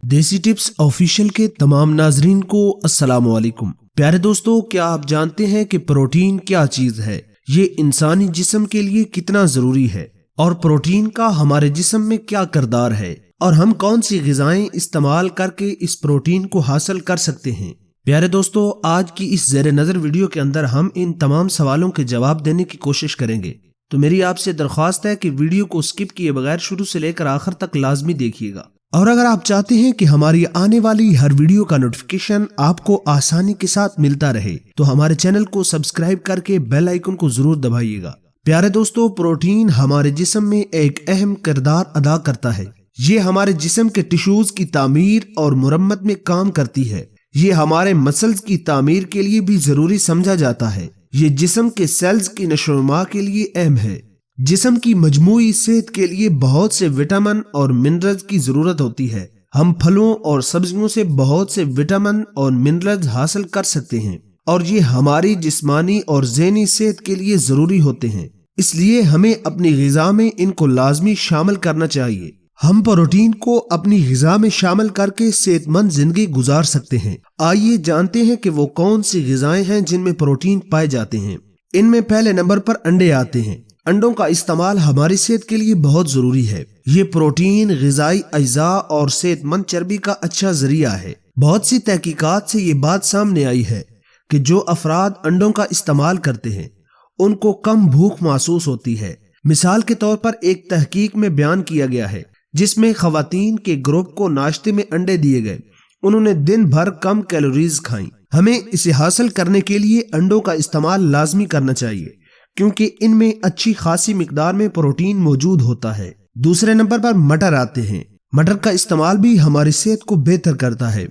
देसी tips official के तमाम नाजरीन को अस्सलाम वालेकुम। प्यारे दोस्तों, क्या आप जानते हैं कि प्रोटीन क्या चीज है, ये इंसानी जिस्म के लिए कितना जरूरी है और प्रोटीन का हमारे जिस्म में क्या किरदार है और हम कौन सी ग़िज़ाएं इस्तेमाल करके इस प्रोटीन को हासिल कर सकते हैं। प्यारे दोस्तों, आज की इस ज़ेर नज़र वीडियो के अंदर हम इन तमाम सवालों के जवाब देने की कोशिश करेंगे। तो मेरी आपसे दरख्वास्त है कि वीडियो को स्किप किए बगैर शुरू से लेकर आखिर तक लाजमी देखिएगा। और अगर आप चाहते हैं कि हमारी आने वाली हर वीडियो का नोटिफिकेशन आपको आसानी के साथ मिलता रहे तो हमारे चैनल को सब्सक्राइब करके बेल आइकन को जरूर दबाइएगा। प्यारे दोस्तों, प्रोटीन हमारे जिस्म में एक अहम किरदार अदा करता है। ये हमारे जिस्म के टिश्यूज की तामीर और मुरम्मत में काम करती है। ये हमारे मसल्स की तामीर के लिए भी जरूरी समझा जाता है। ये जिस्म के सेल्स की नशोनुमा के लिए अहम है। जिस्म की मजमूई सेहत के लिए बहुत से विटामिन और मिनरल्स की जरूरत होती है। हम फलों और सब्जियों से बहुत से विटामिन और मिनरल्स हासिल कर सकते हैं और ये हमारी जिस्मानी और ज़हनी सेहत के लिए जरूरी होते हैं। इसलिए हमें अपनी ग़िज़ा में इनको लाजमी शामिल करना चाहिए। हम प्रोटीन को अपनी ग़िज़ा में शामिल करके सेहतमंद जिंदगी गुजार सकते हैं। आइए जानते हैं कि वो कौन सी ग़िज़ाएं हैं जिनमें प्रोटीन पाए जाते हैं। इनमें पहले नंबर पर अंडे आते हैं। अंडों का इस्तेमाल हमारी सेहत के लिए बहुत जरूरी है। ये प्रोटीन, ग़िज़ाई अज्जा और सेहतमंद चर्बी का अच्छा जरिया है। बहुत सी तहकीकात से ये बात सामने आई है कि जो अफराद अंडों का इस्तेमाल करते हैं उनको कम भूख महसूस होती है। मिसाल के तौर पर एक तहकीक में बयान किया गया है जिसमें खवातीन के ग्रुप को नाश्ते में अंडे दिए गए। उन्होंने दिन भर कम कैलोरीज खाई। हमें इसे हासिल करने के लिए अंडों का इस्तेमाल लाजमी करना चाहिए क्योंकि इनमें अच्छी खासी मिकदार में प्रोटीन मौजूद होता है। दूसरे नंबर पर मटर आते हैं। मटर का इस्तेमाल भी हमारी सेहत को बेहतर करता है।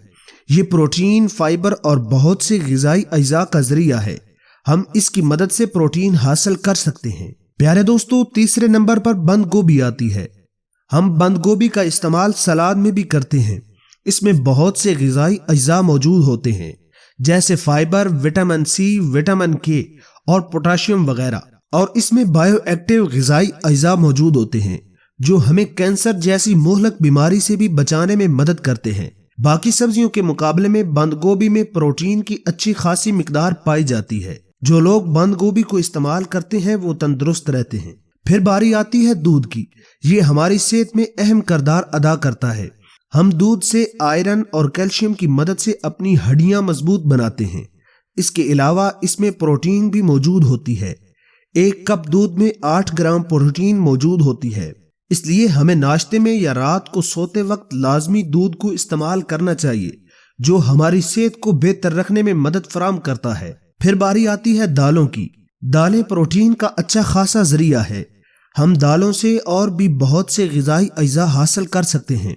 ये प्रोटीन, फाइबर और बहुत से ग़िज़ाई अज्जा का जरिया है। हम इसकी मदद से प्रोटीन हासिल कर सकते हैं। प्यारे दोस्तों, तीसरे नंबर पर बंद गोभी आती है। हम बंद गोभी का इस्तेमाल सलाद में भी करते हैं। इसमें बहुत से ग़िज़ाई अज्जा मौजूद होते हैं जैसे फाइबर, विटामिन सी, विटामिन के और पोटाशियम वगैरह, और इसमें बायो एक्टिव ग़िज़ाई अज्जा मौजूद होते हैं जो हमें कैंसर जैसी मुहलक बीमारी से भी बचाने में मदद करते हैं। बाकी सब्जियों के मुकाबले में बंद गोभी में प्रोटीन की अच्छी खासी मिकदार पाई जाती है। जो लोग बंद गोभी को इस्तेमाल करते हैं वो तंदुरुस्त रहते हैं। फिर बारी आती है दूध की। ये हमारी सेहत में अहम किरदार अदा करता है। हम दूध से आयरन और कैल्शियम की मदद से अपनी हड्डियां मजबूत बनाते हैं। इसके अलावा इसमें प्रोटीन भी मौजूद होती है। एक कप दूध में 8 ग्राम प्रोटीन मौजूद होती है। इसलिए हमें नाश्ते में या रात को सोते वक्त लाजमी दूध को इस्तेमाल करना चाहिए जो हमारी सेहत को बेहतर रखने में मदद फराहम करता है। फिर बारी आती है दालों की। दालें प्रोटीन का अच्छा खासा जरिया है। हम दालों से और भी बहुत से ग़िज़ाई अज्जा हासिल कर सकते हैं।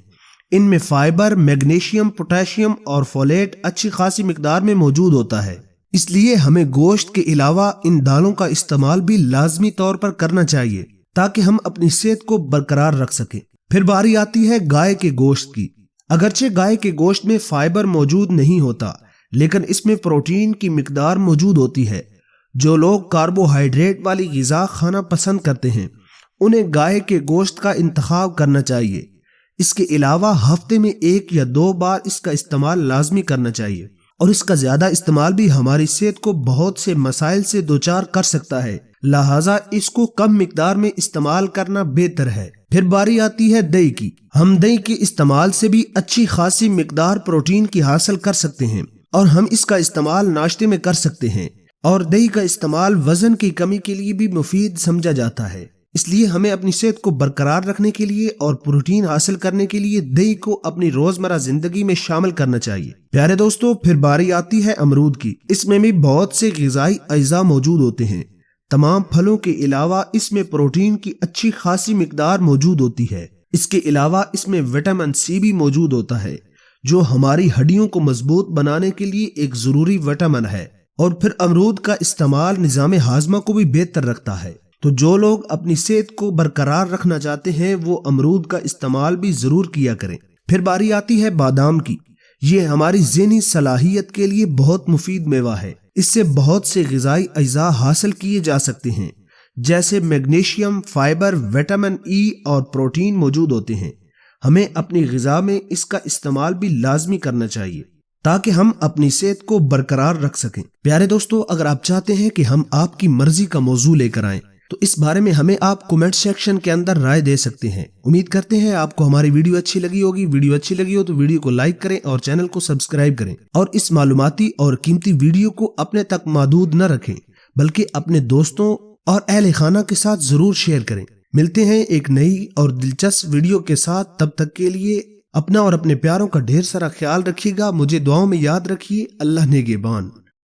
इनमें फाइबर, मैग्नीशियम, पोटेशियम और फोलेट अच्छी खासी मिकदार में मौजूद होता है। इसलिए हमें गोश्त के अलावा इन दालों का इस्तेमाल भी लाजमी तौर पर करना चाहिए ताकि हम अपनी सेहत को बरकरार रख सकें। फिर बारी आती है गाय के गोश्त की। अगरचे गाय के गोश्त में फाइबर मौजूद नहीं होता लेकिन इसमें प्रोटीन की मिकदार मौजूद होती है। जो लोग कार्बोहाइड्रेट वाली ग़िज़ा खाना पसंद करते हैं उन्हें गाय के गोश्त का इंतखाब करना चाहिए। इसके अलावा हफ्ते में 1 या 2 बार इसका इस्तेमाल लाजमी करना चाहिए और इसका ज्यादा इस्तेमाल भी हमारी सेहत को बहुत से मसाइल से दोचार कर सकता है। लिहाजा इसको कम मिकदार में इस्तेमाल करना बेहतर है। फिर बारी आती है दही की। हम दही के इस्तेमाल से भी अच्छी खासी मिकदार प्रोटीन की हासिल कर सकते हैं और हम इसका इस्तेमाल नाश्ते में कर सकते हैं। और दही का इस्तेमाल वजन की कमी के लिए भी मुफीद समझा जाता है। इसलिए हमें अपनी सेहत को बरकरार रखने के लिए और प्रोटीन हासिल करने के लिए दही को अपनी रोजमर्रा जिंदगी में शामिल करना चाहिए। प्यारे दोस्तों, फिर बारी आती है अमरूद की। इसमें भी बहुत से ग़िज़ाई अज्जा मौजूद होते हैं। तमाम फलों के अलावा इसमें प्रोटीन की अच्छी खासी मिकदार मौजूद होती है। इसके अलावा इसमें विटामिन सी भी मौजूद होता है जो हमारी हड्डियों को मजबूत बनाने के लिए एक जरूरी विटामिन है। और फिर अमरूद का इस्तेमाल निज़ाम हाजमा को भी बेहतर रखता है। तो जो लोग अपनी सेहत को बरकरार रखना चाहते हैं वो अमरूद का इस्तेमाल भी जरूर किया करें। फिर बारी आती है बादाम की। ये हमारी ज़हनी सलाहियत के लिए बहुत मुफीद मेवा है। इससे बहुत से ग़िज़ाई अज्जा हासिल किए जा सकते हैं जैसे मैग्नीशियम, फाइबर, विटामिन ई और प्रोटीन मौजूद होते हैं। ہمیں اپنی غذا میں اس کا استعمال بھی لازمی کرنا چاہیے تاکہ ہم اپنی صحت کو برقرار رکھ سکیں۔ پیارے دوستو، اگر آپ چاہتے ہیں کہ ہم آپ کی مرضی کا موضوع لے کر آئیں تو اس بارے میں ہمیں آپ کومنٹ سیکشن کے اندر رائے دے سکتے ہیں۔ امید کرتے ہیں آپ کو ہماری ویڈیو اچھی لگی ہوگی۔ ویڈیو اچھی لگی ہو تو ویڈیو کو لائک کریں اور چینل کو سبسکرائب کریں، اور اس معلوماتی اور قیمتی ویڈیو کو اپنے تک محدود نہ رکھیں بلکہ اپنے دوستوں اور اہل خانہ کے ساتھ ضرور شیئر کریں۔ ملتے ہیں ایک نئی اور دلچسپ ویڈیو کے ساتھ، تب تک کے لیے اپنا اور اپنے پیاروں کا ڈھیر سارا خیال رکھیے گا۔ مجھے دعاؤں میں یاد رکھیے۔ اللہ نگہبان۔